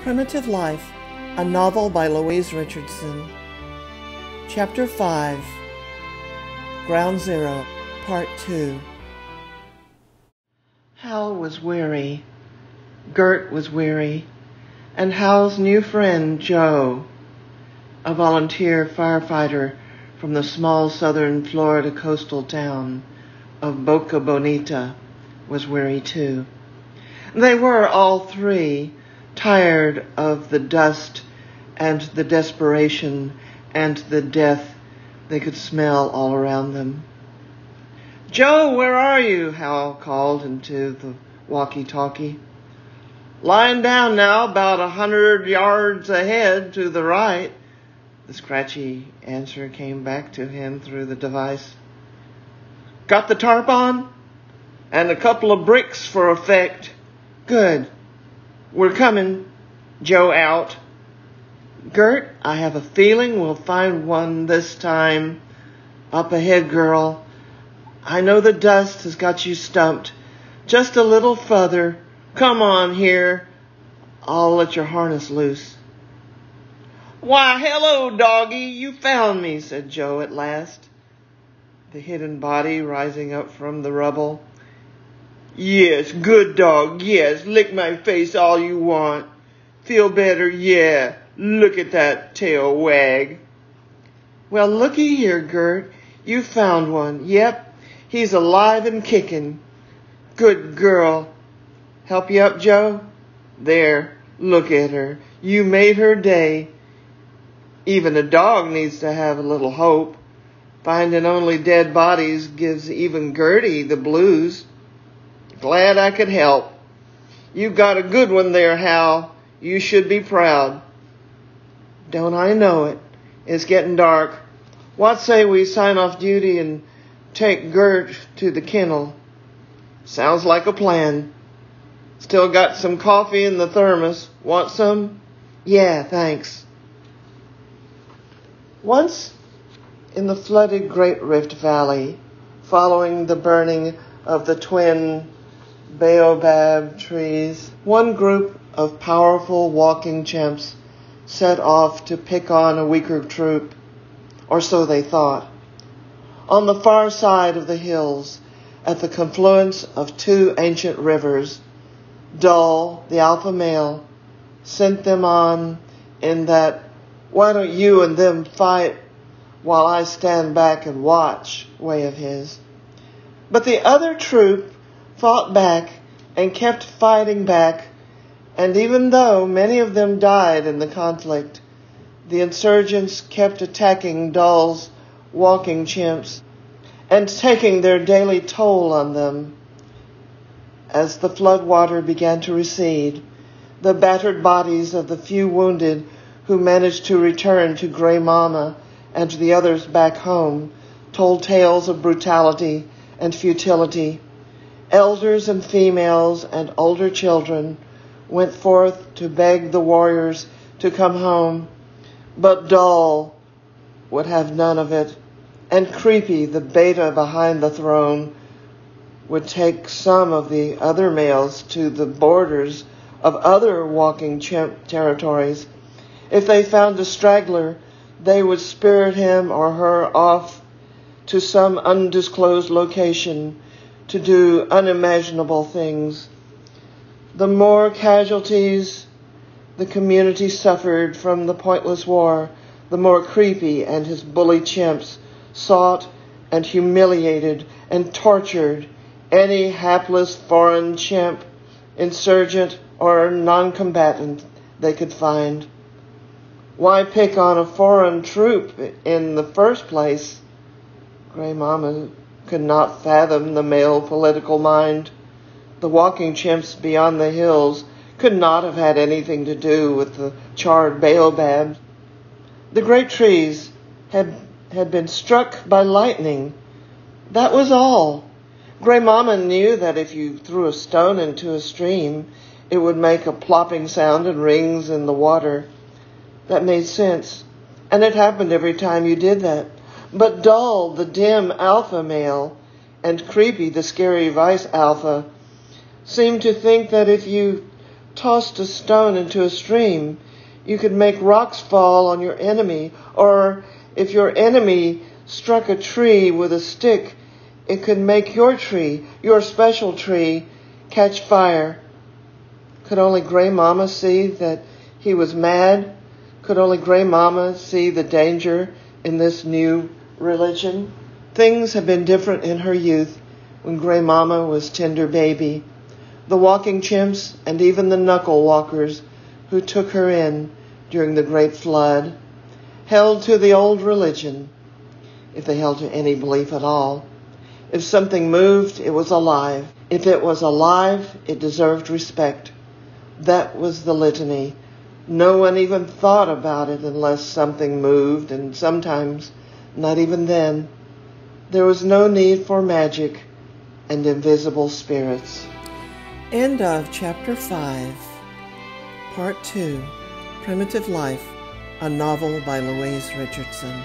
Primitive Life, a novel by Louise Richardson. Chapter 5, Ground Zero, Part 2. Hal was weary, Gert was weary, and Hal's new friend, Joe, a volunteer firefighter from the small southern Florida coastal town of Boca Bonita, was weary too. They were, all three, tired of the dust and the desperation and the death they could smell all around them. "Joe, where are you?" Hal called into the walkie-talkie. "Lying down now, about 100 yards ahead to the right." The scratchy answer came back to him through the device. "Got the tarp on? And a couple of bricks for effect. Good. We're coming. Joe out." "Gert, I have a feeling we'll find one this time. Up ahead, girl. I know the dust has got you stumped. Just a little further. Come on here. I'll let your harness loose." "Why, hello, doggy. You found me," said Joe at last, the hidden body rising up from the rubble. "Yes, good dog, yes. Lick my face all you want. Feel better, yeah. Look at that tail wag." "Well, looky here, Gert. You found one. Yep, he's alive and kicking. Good girl. Help you up, Joe? There, look at her. You made her day. Even a dog needs to have a little hope. Finding only dead bodies gives even Gertie the blues. Glad I could help. You got a good one there, Hal. You should be proud." "Don't I know it? It's getting dark. What say we sign off duty and take Gert to the kennel?" "Sounds like a plan. Still got some coffee in the thermos. Want some?" "Yeah, thanks." Once in the flooded Great Rift Valley, following the burning of the twin baobab trees, one group of powerful walking chimps set off to pick on a weaker troop, or so they thought. On the far side of the hills, at the confluence of two ancient rivers, Dull, the alpha male, sent them on in that "why don't you and them fight while I stand back and watch" way of his. But the other troop fought back and kept fighting back, and even though many of them died in the conflict, the insurgents kept attacking Dull's walking chimps and taking their daily toll on them. As the floodwater began to recede, the battered bodies of the few wounded who managed to return to Grey Mama and the others back home told tales of brutality and futility. Elders and females and older children went forth to beg the warriors to come home, but Dull would have none of it, and Creepy, the beta behind the throne, would take some of the other males to the borders of other walking chimp territories. If they found a straggler, they would spirit him or her off to some undisclosed location to do unimaginable things. The more casualties the community suffered from the pointless war, the more Creepy and his bully chimps sought and humiliated and tortured any hapless foreign chimp, insurgent or non-combatant they could find. Why pick on a foreign troop in the first place? Grey Mama could not fathom the male political mind. The walking chimps beyond the hills could not have had anything to do with the charred baobabs. The great trees had been struck by lightning. That was all. Grey Mama knew that if you threw a stone into a stream, it would make a plopping sound and rings in the water. That made sense, and it happened every time you did that. But Dull, the dim alpha male, and Creepy, the scary vice alpha, seemed to think that if you tossed a stone into a stream, you could make rocks fall on your enemy, or if your enemy struck a tree with a stick, it could make your tree, your special tree, catch fire. Could only Gray Mama see that he was mad? Could only Gray Mama see the danger in this new religion? Things had been different in her youth when Gray Mama was tender baby. The walking chimps and even the knuckle walkers who took her in during the Great Flood held to the old religion, if they held to any belief at all. If something moved, it was alive. If it was alive, it deserved respect. That was the litany. No one even thought about it unless something moved, and sometimes not even then. There was no need for magic and invisible spirits. End of Chapter 5, Part 2, Primitive Life, a novel by Louise Richardson.